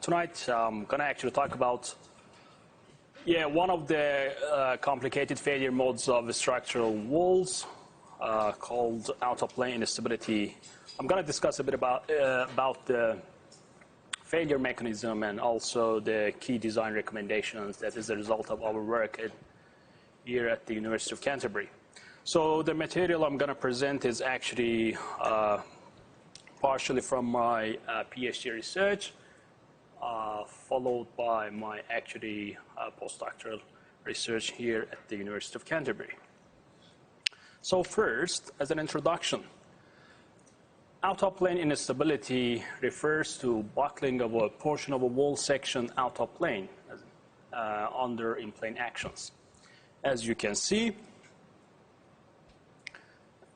Tonight I'm going to actually talk about one of the complicated failure modes of structural walls called out-of-plane instability. I'm going to discuss a bit about the failure mechanism and also the key design recommendations that is a result of our work here at the University of Canterbury. So the material I'm going to present is actually partially from my PhD research, followed by my postdoctoral research here at the University of Canterbury. So first, as an introduction, out-of-plane instability refers to buckling of a portion of a wall section out of plane under in-plane actions. As you can see,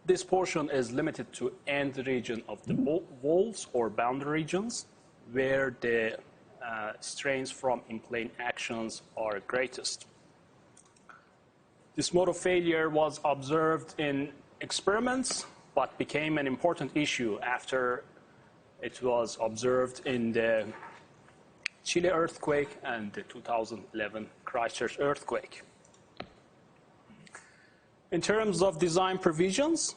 this portion is limited to end region of the walls or boundary regions where the strains from in-plane actions are greatest. This mode of failure was observed in experiments but became an important issue after it was observed in the Chile earthquake and the 2011 Christchurch earthquake. In terms of design provisions,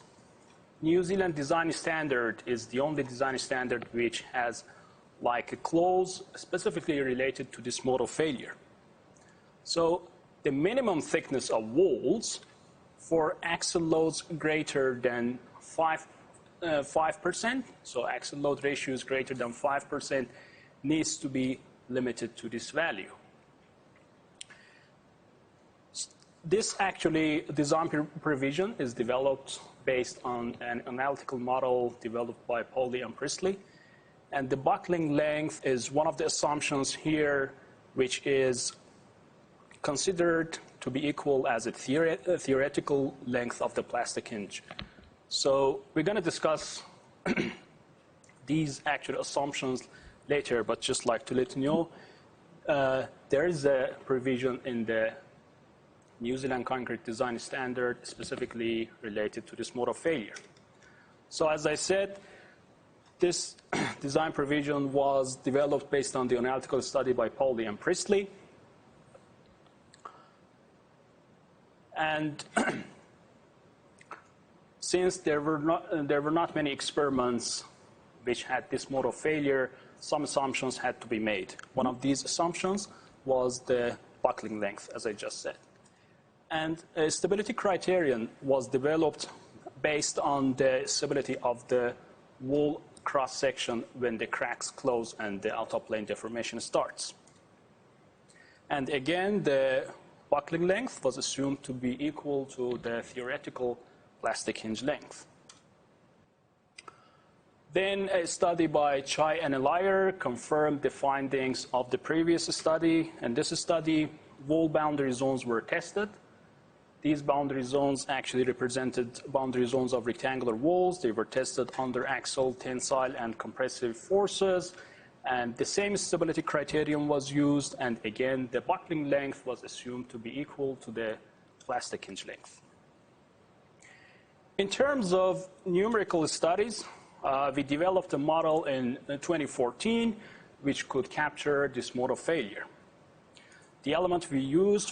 New Zealand design standard is the only design standard which has like a clause specifically related to this mode of failure. So the minimum thickness of walls for axle loads greater than 5%, so axle load ratio is greater than 5%, needs to be limited to this value. This actually design provision is developed based on an analytical model developed by Pauli and Priestley. And the buckling length is one of the assumptions here, which is considered to be equal as a theoretical length of the plastic hinge. So we're going to discuss these actual assumptions later, but just like to let you know, there is a provision in the New Zealand concrete design standard specifically related to this mode of failure. So as I said, this design provision was developed based on the analytical study by Pauli and Priestley. And since there were not many experiments which had this mode of failure, some assumptions had to be made. One of these assumptions was the buckling length, as I just said. And a stability criterion was developed based on the stability of the wall cross-section when the cracks close and the out-of-plane deformation starts. And again, the buckling length was assumed to be equal to the theoretical plastic hinge length. Then a study by Chai and Elier confirmed the findings of the previous study. In this study, wall boundary zones were tested. These boundary zones actually represented boundary zones of rectangular walls. They were tested under axial, tensile, and compressive forces. And the same stability criterion was used. And again, the buckling length was assumed to be equal to the plastic hinge length. In terms of numerical studies, we developed a model in 2014 which could capture this mode of failure. The element we used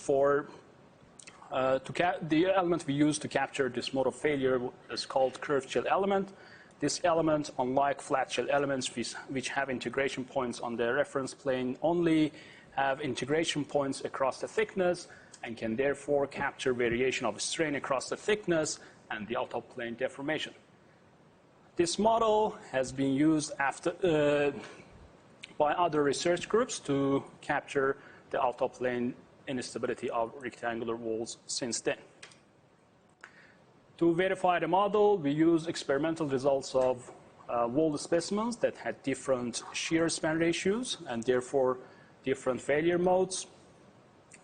to capture this mode of failure is called curved shell element. This element, unlike flat shell elements which have integration points on the reference plane, only have integration points across the thickness and can therefore capture variation of strain across the thickness and the out-of-plane deformation. This model has been used by other research groups to capture the out-of-plane instability of rectangular walls since then. To verify the model, we used experimental results of wall specimens that had different shear span ratios and therefore different failure modes.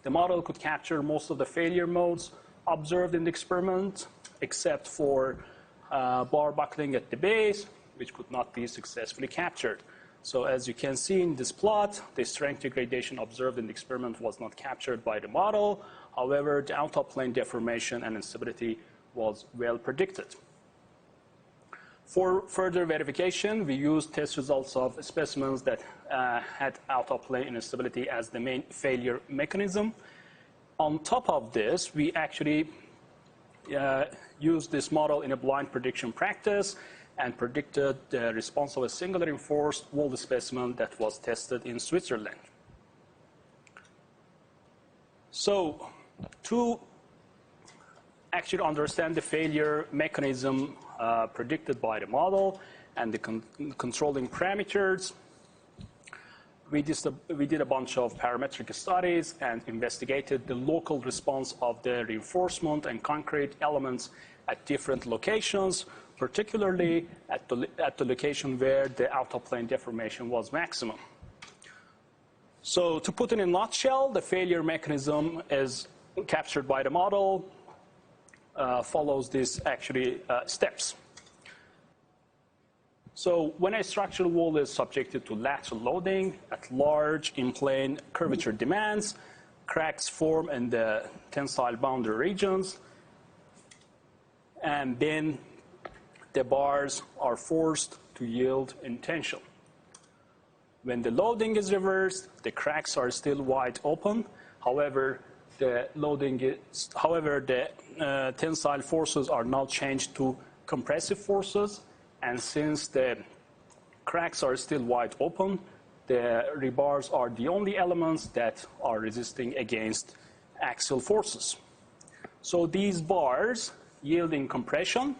The model could capture most of the failure modes observed in the experiment, except for bar buckling at the base, which could not be successfully captured. So as you can see in this plot, the strength degradation observed in the experiment was not captured by the model. However, the out-of-plane deformation and instability was well predicted. For further verification, we used test results of specimens that had out-of-plane instability as the main failure mechanism. On top of this, we actually used this model in a blind prediction practice and predicted the response of a singular reinforced walled specimen that was tested in Switzerland. So to actually understand the failure mechanism predicted by the model and the controlling parameters, we did a bunch of parametric studies and investigated the local response of the reinforcement and concrete elements at different locations, particularly at the location where the out-of-plane deformation was maximum. So to put it in a nutshell, the failure mechanism is captured by the model, follows these actually steps. So when a structural wall is subjected to lateral loading at large in-plane curvature demands, cracks form in the tensile boundary regions, and then the bars are forced to yield in tension. When the loading is reversed, the cracks are still wide open. However, the tensile forces are now changed to compressive forces, and since the cracks are still wide open, the rebars are the only elements that are resisting against axial forces. So these bars yield in compression,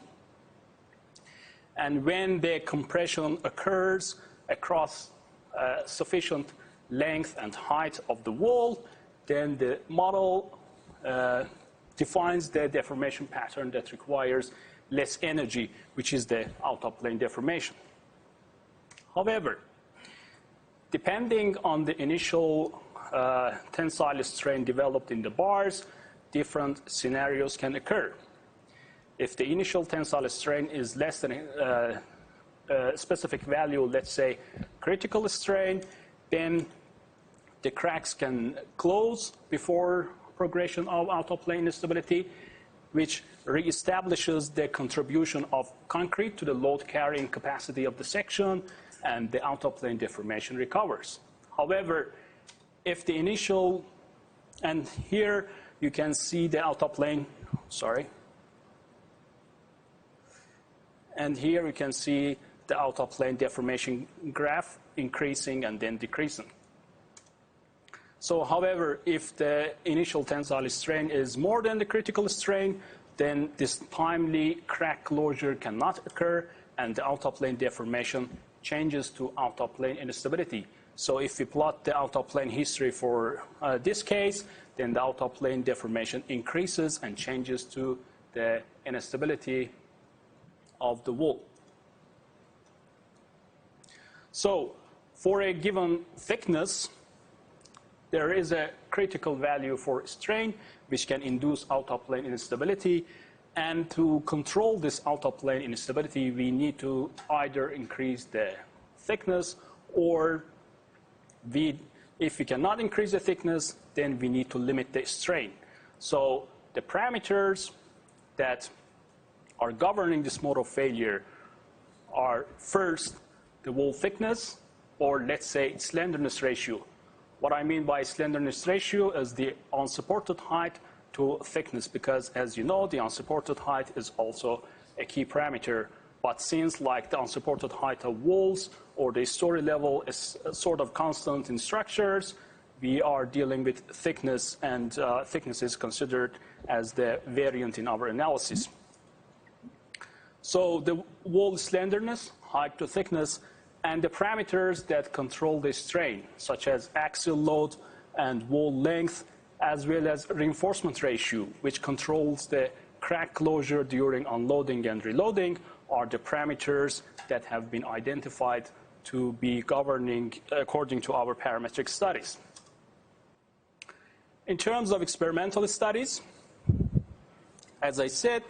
and when the compression occurs across sufficient length and height of the wall, then the model defines the deformation pattern that requires less energy, which is the out-of-plane deformation. However, depending on the initial tensile strain developed in the bars, different scenarios can occur. If the initial tensile strain is less than a specific value, let's say critical strain, then the cracks can close before progression of out-of-plane instability, which reestablishes the contribution of concrete to the load carrying capacity of the section, and the out-of-plane deformation recovers. However, if the initial, and here you can see the out-of-plane, and here you can see the out-of-plane deformation graph increasing and then decreasing. So, however, if the initial tensile strain is more than the critical strain, then this timely crack closure cannot occur, and the out-of-plane deformation changes to out-of-plane instability. So if we plot the out-of-plane history for this case, then the out-of-plane deformation increases and changes to the instability of the wall. So for a given thickness, there is a critical value for strain which can induce out-of-plane instability, and to control this out-of-plane instability, we need to either increase the thickness, or if we cannot increase the thickness, then we need to limit the strain. So the parameters that are governing this mode of failure are first the wall thickness, or let's say slenderness ratio. What I mean by slenderness ratio is the unsupported height to thickness, because as you know, the unsupported height is also a key parameter. But since like the unsupported height of walls or the story level is sort of constant in structures, we are dealing with thickness, and thickness is considered as the variant in our analysis. So the wall slenderness, height to thickness, and the parameters that control the strain, such as axial load and wall length, as well as reinforcement ratio, which controls the crack closure during unloading and reloading, are the parameters that have been identified to be governing according to our parametric studies. In terms of experimental studies, as I said,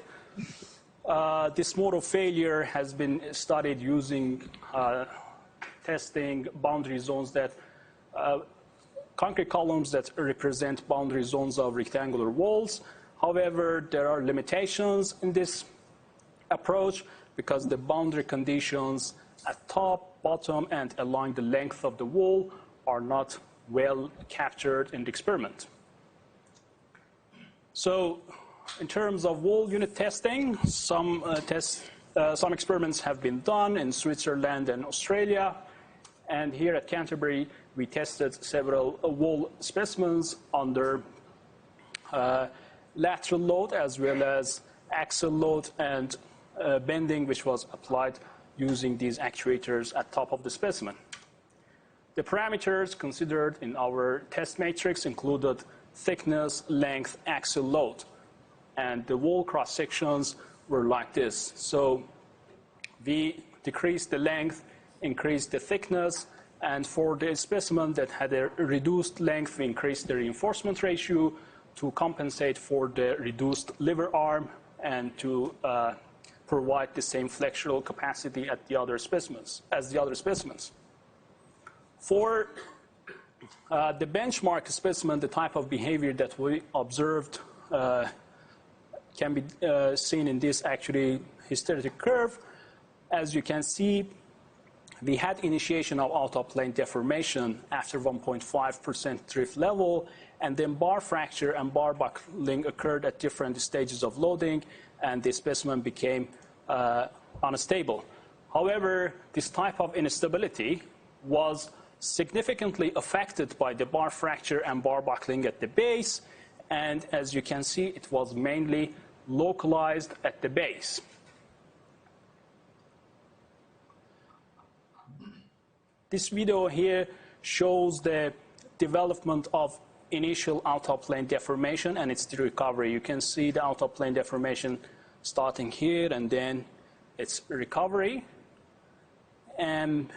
this mode of failure has been studied using testing boundary zones that concrete columns that represent boundary zones of rectangular walls. However, there are limitations in this approach because the boundary conditions at top, bottom, and along the length of the wall are not well captured in the experiment. So in terms of wall unit testing, some experiments have been done in Switzerland and Australia. And here at Canterbury, we tested several wall specimens under lateral load as well as axial load and bending, which was applied using these actuators at top of the specimen. The parameters considered in our test matrix included thickness, length, axial load. And the wall cross sections were like this. So we decreased the length, increased the thickness, and for the specimen that had a reduced length, we increased the reinforcement ratio to compensate for the reduced lever arm and to provide the same flexural capacity as the other specimens. For the benchmark specimen, the type of behavior that we observed can be seen in this actually hysteretic curve. As you can see, we had initiation of out-of-plane deformation after 1.5% drift level, and then bar fracture and bar buckling occurred at different stages of loading, and the specimen became unstable. However, this type of instability was significantly affected by the bar fracture and bar buckling at the base, and as you can see, it was mainly localized at the base. This video here shows the development of initial out-of-plane deformation and its recovery. You can see the out-of-plane deformation starting here and then its recovery. And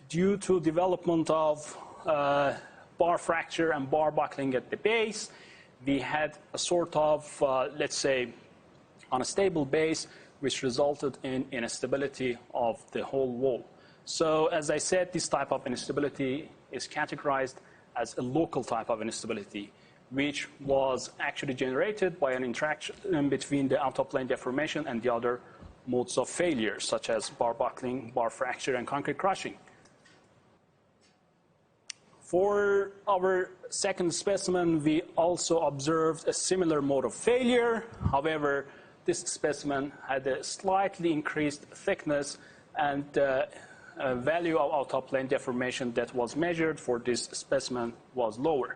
due to development of bar fracture and bar buckling at the base, we had a sort of, let's say, unstable base, which resulted in instability of the whole wall. So as I said, this type of instability is categorized as a local type of instability, which was actually generated by an interaction between the out-of-plane deformation and the other modes of failure, such as bar buckling, bar fracture, and concrete crushing. For our second specimen, we also observed a similar mode of failure. However, this specimen had a slightly increased thickness, and value of out-of-plane deformation that was measured for this specimen was lower.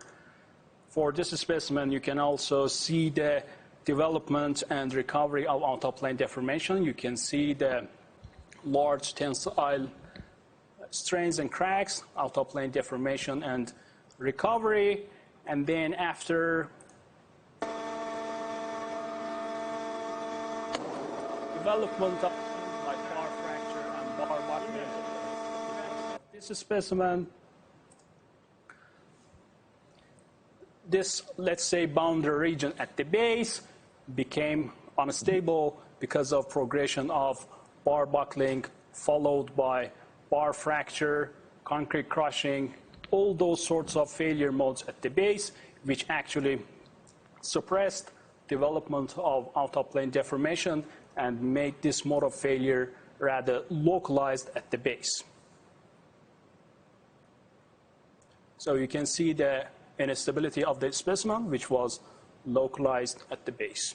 For this specimen, you can also see the development and recovery of out-of-plane deformation. You can see the large tensile strains and cracks, out-of-plane deformation and recovery, and then after development of like bar fracture and bar buckling. This specimen, this, let's say, boundary region at the base became unstable because of progression of bar buckling followed by bar fracture, concrete crushing, all those sorts of failure modes at the base, which actually suppressed development of out-of-plane deformation and made this mode of failure rather localized at the base. So you can see the instability of the specimen, which was localized at the base.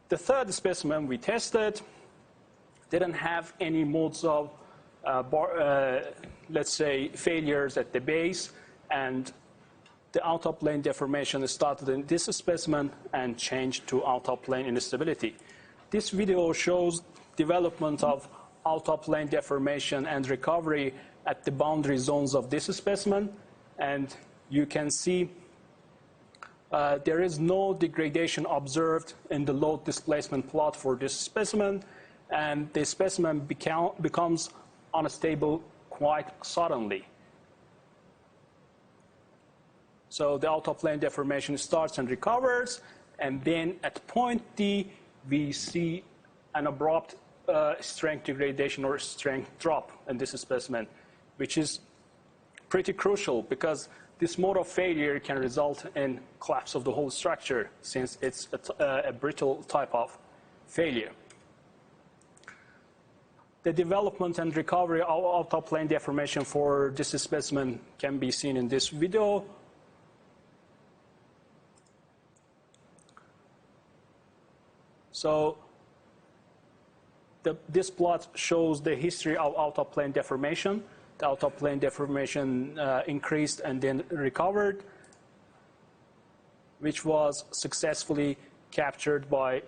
The third specimen we tested didn't have any modes of, let's say, failures at the base, and the out-of-plane deformation started in this specimen and changed to out-of-plane instability. This video shows development of out-of-plane deformation and recovery at the boundary zones of this specimen, and you can see there is no degradation observed in the load displacement plot for this specimen, and the specimen becomes unstable quite suddenly. So the out-of-plane deformation starts and recovers, and then at point D, we see an abrupt strength degradation or strength drop in this specimen, which is pretty crucial because this mode of failure can result in collapse of the whole structure since it's a brittle type of failure. The development and recovery of out-of-plane deformation for this specimen can be seen in this video. So this plot shows the history of out-of-plane deformation. The out-of-plane deformation increased and then recovered, which was successfully captured by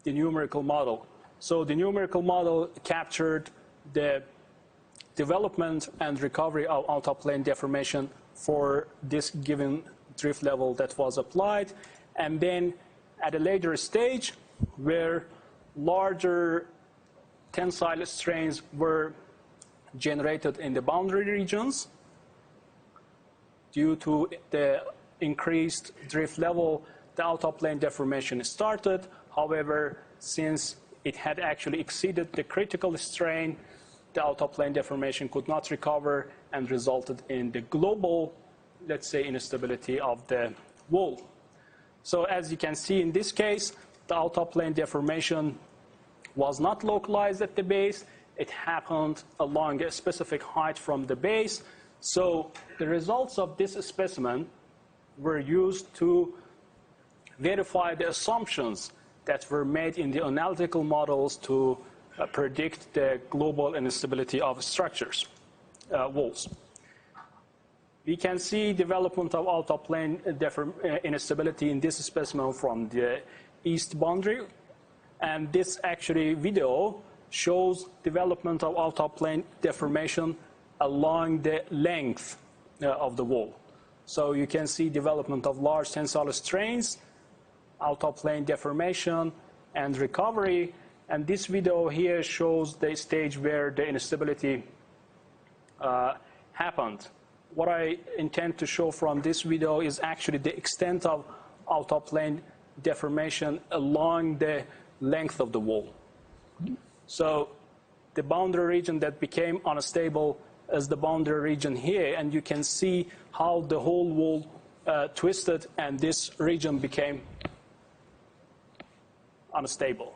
the numerical model. So the numerical model captured the development and recovery of out-of-plane deformation for this given drift level that was applied. And then at a later stage, where larger tensile strains were generated in the boundary regions due to the increased drift level, the out-of-plane deformation started. However, since it had actually exceeded the critical strain, the out-of-plane deformation could not recover and resulted in the global, let's say, instability of the wall. So as you can see in this case, the out-of-plane deformation was not localized at the base. It happened along a specific height from the base. So the results of this specimen were used to verify the assumptions that were made in the analytical models to predict the global instability of structures, walls. We can see development of out-of-plane instability in this specimen from the east boundary. And this actually video shows development of out-of-plane deformation along the length of the wall. So you can see development of large tensile strains, out-of-plane deformation, and recovery. And this video here shows the stage where the instability happened. What I intend to show from this video is actually the extent of out-of-plane deformation along the length of the wall. So the boundary region that became unstable is the boundary region here, and you can see how the whole wall twisted and this region became unstable.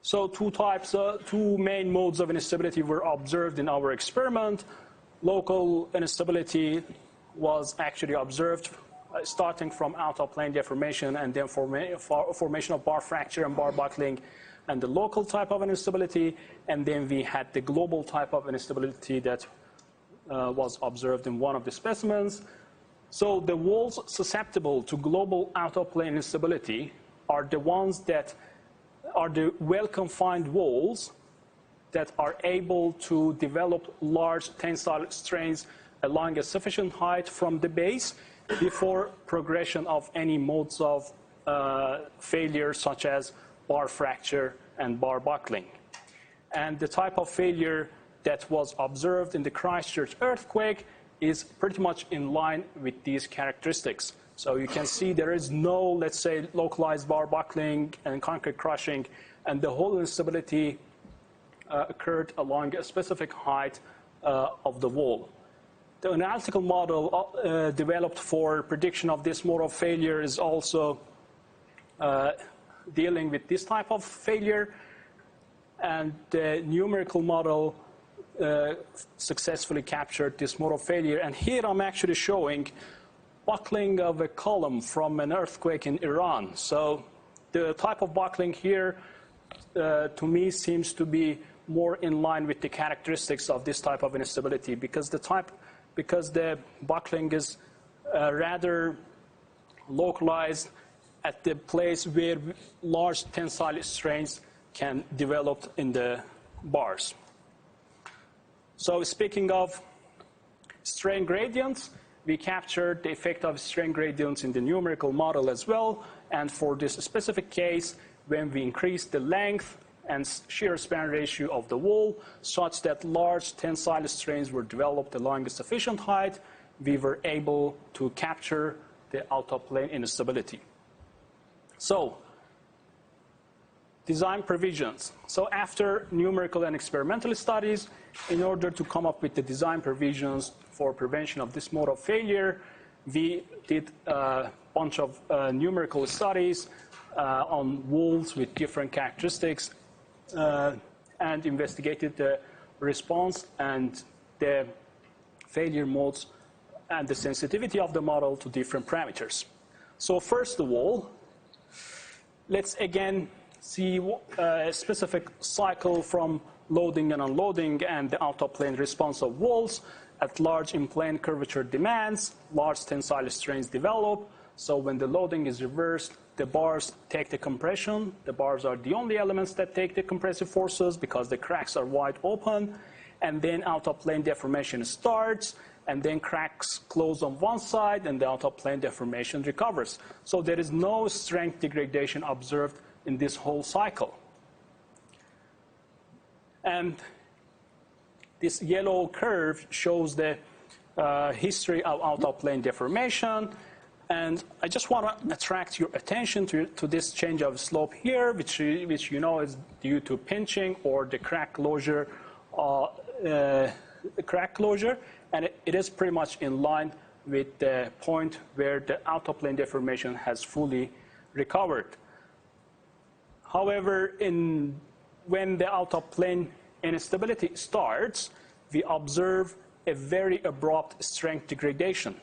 So two main modes of instability were observed in our experiment. Local instability was actually observed starting from out-of-plane deformation and then formation of bar fracture and bar buckling and the local type of instability. And then we had the global type of instability that was observed in one of the specimens. So the walls susceptible to global out-of-plane instability are the ones that are the well-confined walls that are able to develop large tensile strains along a sufficient height from the base before progression of any modes of failure such as bar fracture and bar buckling. And the type of failure that was observed in the Christchurch earthquake is pretty much in line with these characteristics. So you can see there is no, let's say, localized bar buckling and concrete crushing, and the whole instability occurred along a specific height of the wall. The analytical model developed for prediction of this mode of failure is also dealing with this type of failure, and the numerical model successfully captured this mode of failure. And here I'm actually showing buckling of a column from an earthquake in Iran. So the type of buckling here to me seems to be more in line with the characteristics of this type of instability, because the buckling is rather localized at the place where large tensile strains can develop in the bars. So speaking of strain gradients, we captured the effect of strain gradients in the numerical model as well. And for this specific case, when we increased the length and shear span ratio of the wall such that large tensile strains were developed along a sufficient height, we were able to capture the out-of-plane instability. So, design provisions. So after numerical and experimental studies, in order to come up with the design provisions for prevention of this mode of failure, we did a bunch of numerical studies on walls with different characteristics and investigated the response and the failure modes and the sensitivity of the model to different parameters. So first of all, let's again see a specific cycle from loading and unloading and the out-of-plane response of walls at large in-plane curvature demands. Large tensile strains develop. So when the loading is reversed, the bars take the compression. The bars are the only elements that take the compressive forces because the cracks are wide open. And then out-of-plane deformation starts, and then cracks close on one side, and the out-of-plane deformation recovers. So there is no strength degradation observed in this whole cycle. And this yellow curve shows the history of out-of-plane deformation. And I just want to attract your attention to this change of slope here, which you know is due to pinching or the crack closure. And it is pretty much in line with the point where the out-of-plane deformation has fully recovered. However, when the out-of-plane instability starts, we observe a very abrupt strength degradation.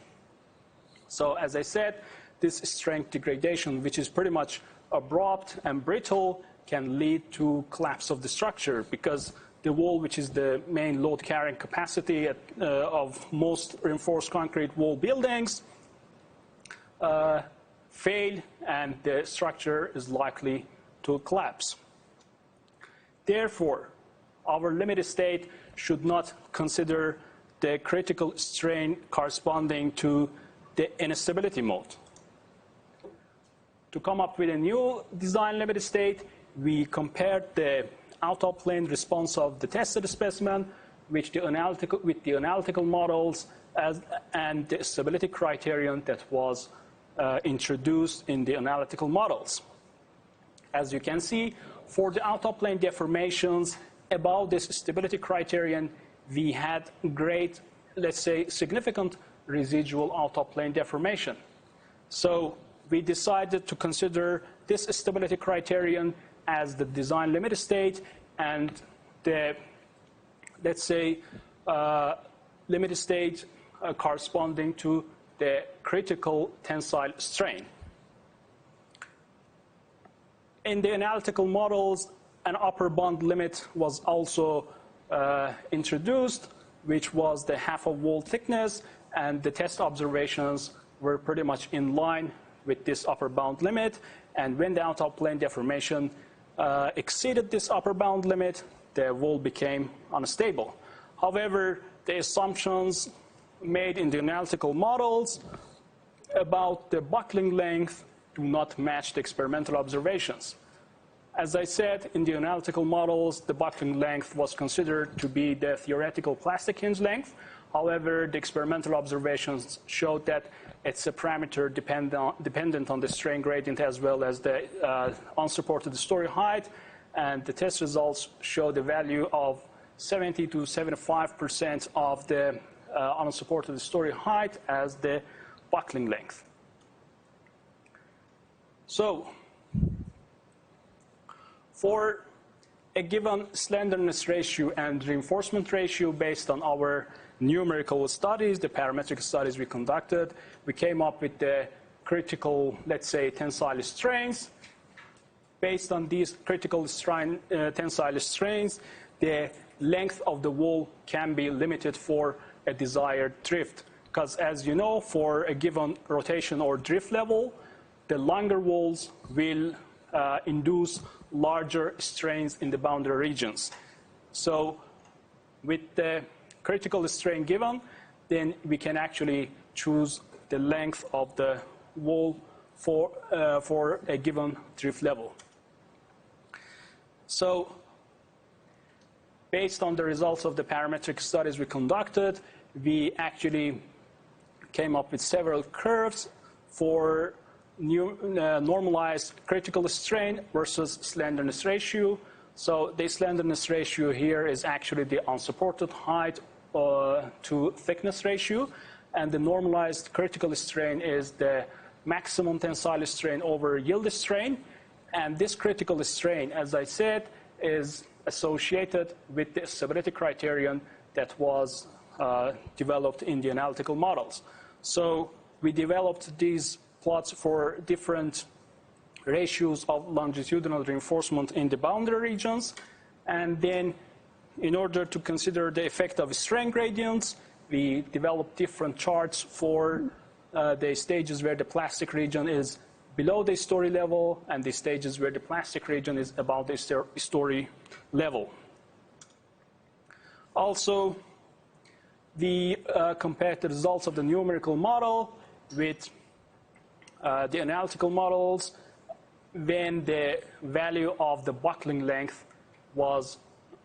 So as I said, this strength degradation, which is pretty much abrupt and brittle, can lead to collapse of the structure because the wall, which is the main load carrying capacity of most reinforced concrete wall buildings, fail, and the structure is likely to collapse. Therefore, our limit state should not consider the critical strain corresponding to the instability mode. To come up with a new design limit state, we compared the out-of-plane response of the tested specimen with the analytical models and the stability criterion that was introduced in the analytical models. As you can see, for the out-of-plane deformations above this stability criterion, we had great, let's say, significant residual out-of-plane deformation. So we decided to consider this stability criterion as the design limit state and the, let's say, limit state corresponding to the critical tensile strain. In the analytical models, an upper bound limit was also introduced, which was the half of wall thickness, and the test observations were pretty much in line with this upper bound limit. And when the out-of-plane deformation exceeded this upper bound limit, the wall became unstable. However, the assumptions made in the analytical models about the buckling length do not match the experimental observations. As I said, in the analytical models, the buckling length was considered to be the theoretical plastic hinge length. However, the experimental observations showed that it's a parameter dependent on the strain gradient as well as the unsupported story height. And the test results show the value of 70 to 75% of the unsupported story height as the buckling length. So, for a given slenderness ratio and reinforcement ratio based on our numerical studies, the parametric studies we conducted, we came up with the critical, let's say, tensile strains. Based on these critical tensile strains, the length of the wall can be limited for a desired drift. Because as you know, for a given rotation or drift level, the longer walls will induce larger strains in the boundary regions. So with the critical strain given, then we can actually choose the length of the wall for a given drift level. So based on the results of the parametric studies we conducted, we actually came up with several curves for normalized critical strain versus slenderness ratio. So the slenderness ratio here is actually the unsupported height to thickness ratio, and the normalized critical strain is the maximum tensile strain over yield strain. And this critical strain, as I said, is associated with the stability criterion that was developed in the analytical models. So we developed these plots for different ratios of longitudinal reinforcement in the boundary regions. And then in order to consider the effect of strain gradients, we developed different charts for the stages where the plastic region is below the story level and the stages where the plastic region is above the story level. Also, we compared the results of the numerical model with the analytical models when the value of the buckling length was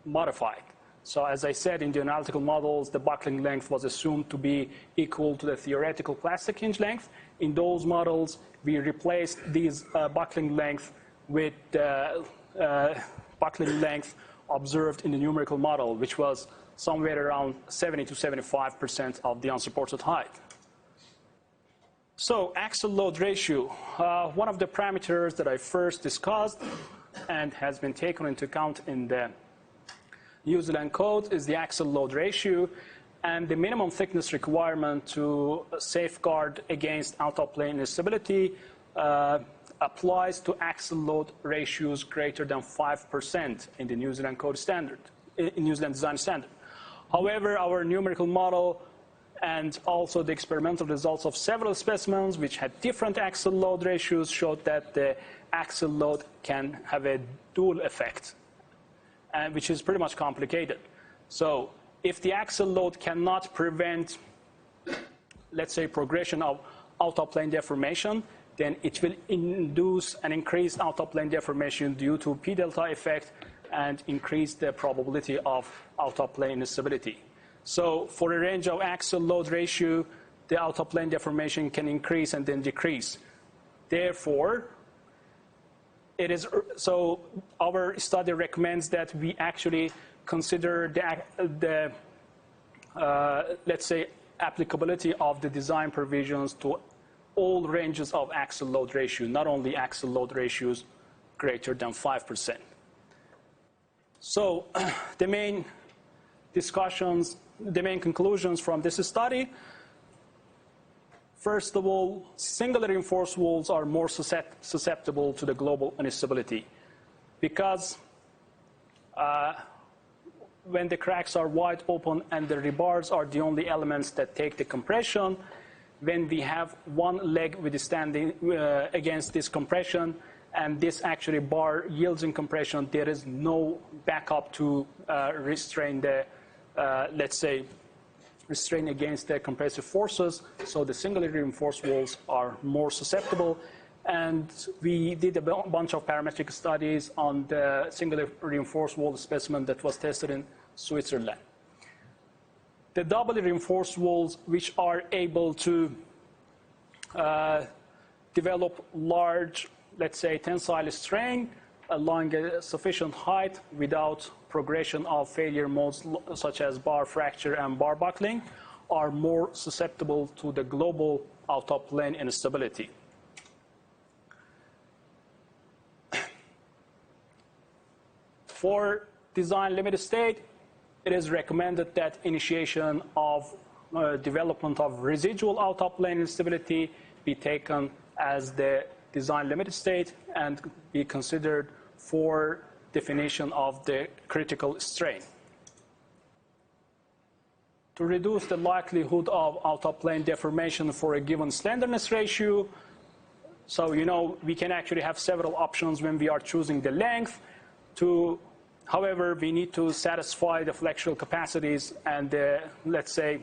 modified. So as I said, in the analytical models, the buckling length was assumed to be equal to the theoretical plastic hinge length. In those models, we replaced these buckling length with buckling length observed in the numerical model, which was somewhere around 70 to 75% of the unsupported height. So axial load ratio, one of the parameters that I first discussed and has been taken into account in the New Zealand code is the axial load ratio, and the minimum thickness requirement to safeguard against out-of-plane instability applies to axial load ratios greater than 5% in the New Zealand code standard, in New Zealand design standard. However, our numerical model and also the experimental results of several specimens which had different axial load ratios showed that the axial load can have a dual effect, and which is pretty much complicated. So if the axial load cannot prevent, let's say, progression of out-of-plane deformation, then it will induce an increased out-of-plane deformation due to P delta effect and increase the probability of out-of-plane instability. So for a range of axial load ratio, the out-of-plane deformation can increase and then decrease. Therefore, so our study recommends that we actually consider the let's say, applicability of the design provisions to all ranges of axial load ratio, not only axial load ratios greater than 5%. So the main conclusions from this study: first of all, single reinforced walls are more susceptible to the global instability because when the cracks are wide open and the rebars are the only elements that take the compression, when we have one leg withstanding against this compression and this actually bar yields in compression, there is no backup to restrain the, let's say, restrain against the compressive forces. So the singly reinforced walls are more susceptible. And we did a bunch of parametric studies on the singly reinforced wall specimen that was tested in Switzerland. The doubly reinforced walls, which are able to develop large, let's say, tensile strain along a sufficient height without progression of failure modes such as bar fracture and bar buckling, are more susceptible to the global out-of-plane instability. For design limit state, it is recommended that initiation of development of residual out-of-plane instability be taken as the design limit state and be considered for definition of the critical strain. To reduce the likelihood of out-of-plane deformation for a given slenderness ratio, so we can actually have several options when we are choosing the length. However, we need to satisfy the flexural capacities and let's say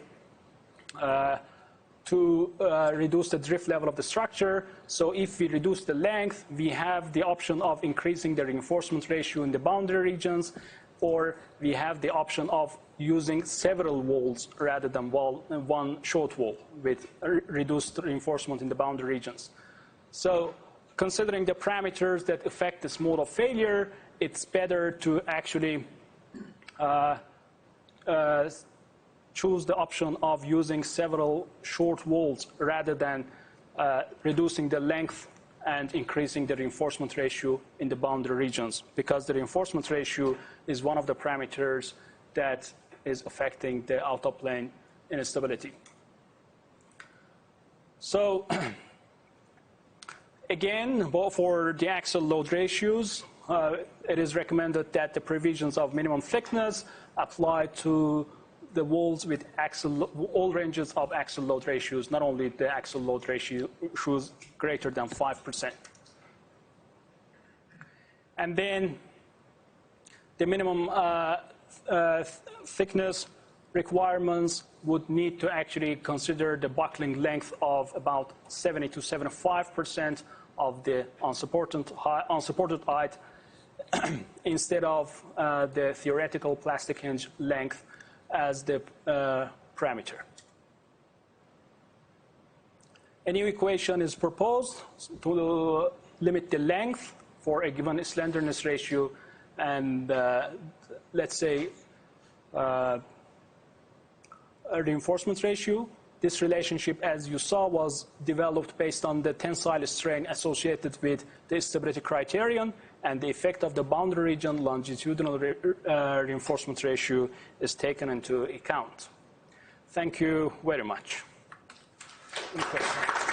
to reduce the drift level of the structure. So if we reduce the length, we have the option of increasing the reinforcement ratio in the boundary regions. or we have the option of using several walls rather than one short wall with reduced reinforcement in the boundary regions. So considering the parameters that affect this mode of failure, it's better to actually choose the option of using several short walls rather than reducing the length and increasing the reinforcement ratio in the boundary regions, because the reinforcement ratio is one of the parameters that is affecting the out-of-plane instability. So again, for the axial load ratios, it is recommended that the provisions of minimum thickness apply to the walls with all ranges of axial load ratios, not only the axial load ratios greater than 5%. And then the minimum thickness requirements would need to actually consider the buckling length of about 70 to 75% of the unsupported height instead of the theoretical plastic hinge length as the parameter. A new equation is proposed to limit the length for a given slenderness ratio and let's say a reinforcement ratio. This relationship, as you saw, was developed based on the tensile strain associated with the stability criterion, and the effect of the boundary region longitudinal reinforcement ratio is taken into account. Thank you very much. Any questions?